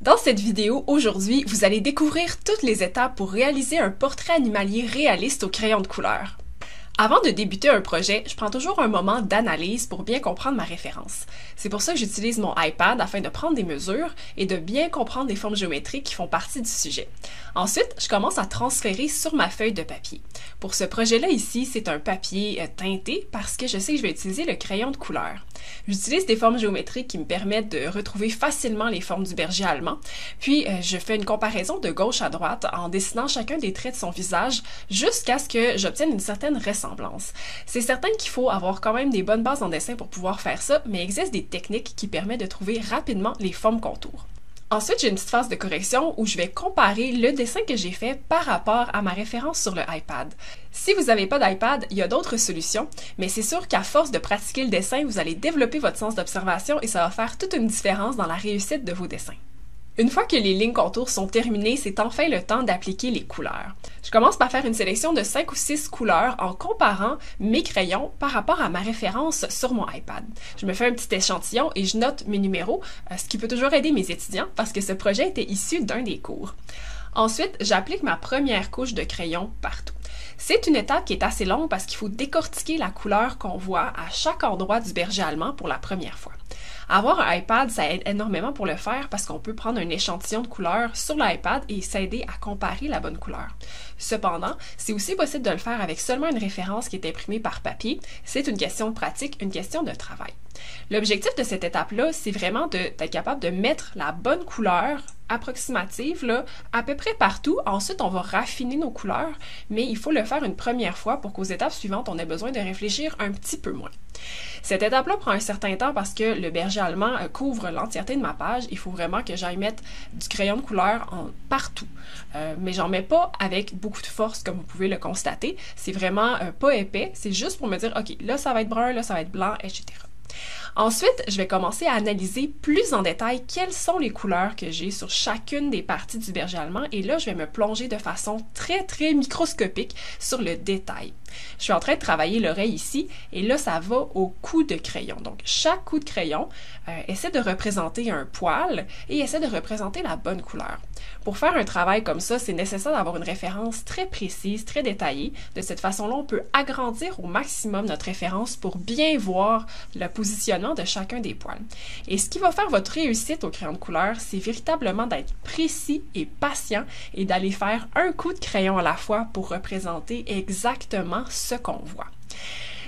Dans cette vidéo, aujourd'hui, vous allez découvrir toutes les étapes pour réaliser un portrait animalier réaliste au crayon de couleur. Avant de débuter un projet, je prends toujours un moment d'analyse pour bien comprendre ma référence. C'est pour ça que j'utilise mon iPad afin de prendre des mesures et de bien comprendre les formes géométriques qui font partie du sujet. Ensuite, je commence à transférer sur ma feuille de papier. Pour ce projet-là ici, c'est un papier teinté parce que je sais que je vais utiliser le crayon de couleur. J'utilise des formes géométriques qui me permettent de retrouver facilement les formes du berger allemand, puis je fais une comparaison de gauche à droite en dessinant chacun des traits de son visage jusqu'à ce que j'obtienne une certaine ressemblance. C'est certain qu'il faut avoir quand même des bonnes bases en dessin pour pouvoir faire ça, mais il existe des techniques qui permettent de trouver rapidement les formes contours. Ensuite, j'ai une petite phase de correction où je vais comparer le dessin que j'ai fait par rapport à ma référence sur le iPad. Si vous n'avez pas d'iPad, il y a d'autres solutions, mais c'est sûr qu'à force de pratiquer le dessin, vous allez développer votre sens d'observation et ça va faire toute une différence dans la réussite de vos dessins. Une fois que les lignes contours sont terminées, c'est enfin le temps d'appliquer les couleurs. Je commence par faire une sélection de 5 ou 6 couleurs en comparant mes crayons par rapport à ma référence sur mon iPad. Je me fais un petit échantillon et je note mes numéros, ce qui peut toujours aider mes étudiants parce que ce projet était issu d'un des cours. Ensuite, j'applique ma première couche de crayon partout. C'est une étape qui est assez longue parce qu'il faut décortiquer la couleur qu'on voit à chaque endroit du berger allemand pour la première fois. Avoir un iPad, ça aide énormément pour le faire parce qu'on peut prendre un échantillon de couleurs sur l'iPad et s'aider à comparer la bonne couleur. Cependant, c'est aussi possible de le faire avec seulement une référence qui est imprimée par papier. C'est une question de pratique, une question de travail. L'objectif de cette étape-là, c'est vraiment d'être capable de mettre la bonne couleur approximative là, à peu près partout. Ensuite, on va raffiner nos couleurs, mais il faut le faire une première fois pour qu'aux étapes suivantes, on ait besoin de réfléchir un petit peu moins. Cette étape-là prend un certain temps parce que le berger allemand couvre l'entièreté de ma page. Il faut vraiment que j'aille mettre du crayon de couleur partout. Mais j'en mets pas avec beaucoup de force comme vous pouvez le constater. C'est vraiment pas épais. C'est juste pour me dire, OK, là ça va être brun, là ça va être blanc, etc. Ensuite, je vais commencer à analyser plus en détail quelles sont les couleurs que j'ai sur chacune des parties du berger allemand et là, je vais me plonger de façon très microscopique sur le détail. Je suis en train de travailler l'oreille ici et là, ça va au coup de crayon. Donc, chaque coup de crayon essaie de représenter un poil et essaie de représenter la bonne couleur. Pour faire un travail comme ça, c'est nécessaire d'avoir une référence très précise, très détaillée. De cette façon-là, on peut agrandir au maximum notre référence pour bien voir le positionnement de chacun des poils. Et ce qui va faire votre réussite au crayon de couleur, c'est véritablement d'être précis et patient et d'aller faire un coup de crayon à la fois pour représenter exactement ce qu'on voit.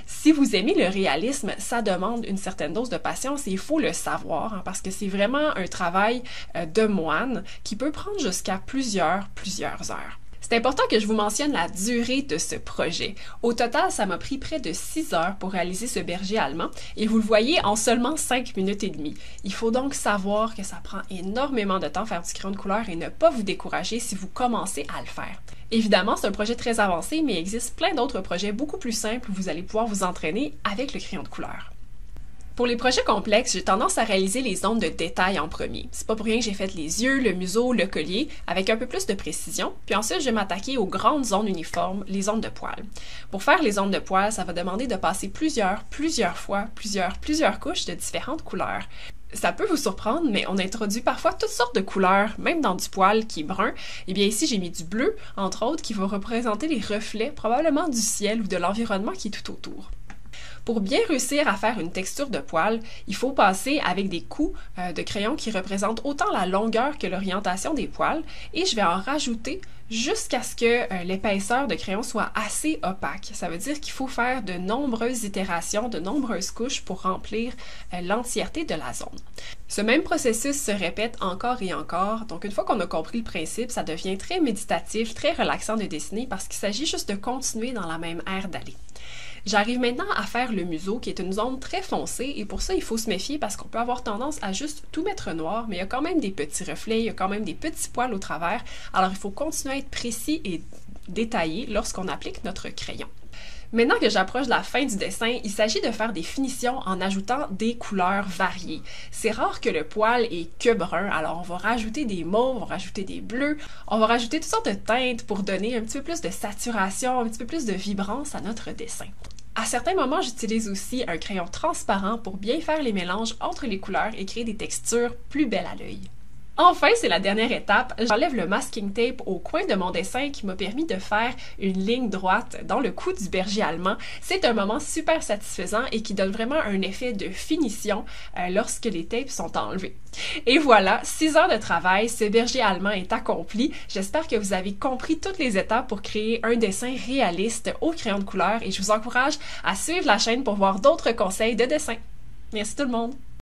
Si vous aimez le réalisme, ça demande une certaine dose de patience et il faut le savoir parce que c'est vraiment un travail de moine qui peut prendre jusqu'à plusieurs heures. C'est important que je vous mentionne la durée de ce projet. Au total, ça m'a pris près de 6 heures pour réaliser ce berger allemand et vous le voyez en seulement 5 minutes et demie. Il faut donc savoir que ça prend énormément de temps faire du crayon de couleur et ne pas vous décourager si vous commencez à le faire. Évidemment, c'est un projet très avancé, mais il existe plein d'autres projets beaucoup plus simples où vous allez pouvoir vous entraîner avec le crayon de couleur. Pour les projets complexes, j'ai tendance à réaliser les zones de détail en premier. C'est pas pour rien que j'ai fait les yeux, le museau, le collier, avec un peu plus de précision. Puis ensuite, je vais m'attaquer aux grandes zones uniformes, les zones de poils. Pour faire les zones de poils, ça va demander de passer plusieurs fois, plusieurs couches de différentes couleurs. Ça peut vous surprendre, mais on introduit parfois toutes sortes de couleurs, même dans du poil qui est brun. Et bien ici, j'ai mis du bleu, entre autres, qui va représenter les reflets, probablement du ciel ou de l'environnement qui est tout autour. Pour bien réussir à faire une texture de poil, il faut passer avec des coups de crayon qui représentent autant la longueur que l'orientation des poils et je vais en rajouter jusqu'à ce que l'épaisseur de crayon soit assez opaque. Ça veut dire qu'il faut faire de nombreuses itérations, de nombreuses couches pour remplir l'entièreté de la zone. Ce même processus se répète encore et encore, donc une fois qu'on a compris le principe, ça devient très méditatif, très relaxant de dessiner parce qu'il s'agit juste de continuer dans la même aire d'aller. J'arrive maintenant à faire le museau, qui est une zone très foncée, et pour ça, il faut se méfier parce qu'on peut avoir tendance à juste tout mettre noir, mais il y a quand même des petits reflets, il y a quand même des petits poils au travers, alors il faut continuer à être précis et détaillé lorsqu'on applique notre crayon. Maintenant que j'approche de la fin du dessin, il s'agit de faire des finitions en ajoutant des couleurs variées. C'est rare que le poil est que brun, alors on va rajouter des mauves, on va rajouter des bleus, on va rajouter toutes sortes de teintes pour donner un petit peu plus de saturation, un petit peu plus de vibrance à notre dessin. À certains moments, j'utilise aussi un crayon transparent pour bien faire les mélanges entre les couleurs et créer des textures plus belles à l'œil. Enfin, c'est la dernière étape. J'enlève le masking tape au coin de mon dessin qui m'a permis de faire une ligne droite dans le cou du berger allemand. C'est un moment super satisfaisant et qui donne vraiment un effet de finition lorsque les tapes sont enlevées. Et voilà, 6 heures de travail, ce berger allemand est accompli. J'espère que vous avez compris toutes les étapes pour créer un dessin réaliste au crayon de couleur et je vous encourage à suivre la chaîne pour voir d'autres conseils de dessin. Merci tout le monde!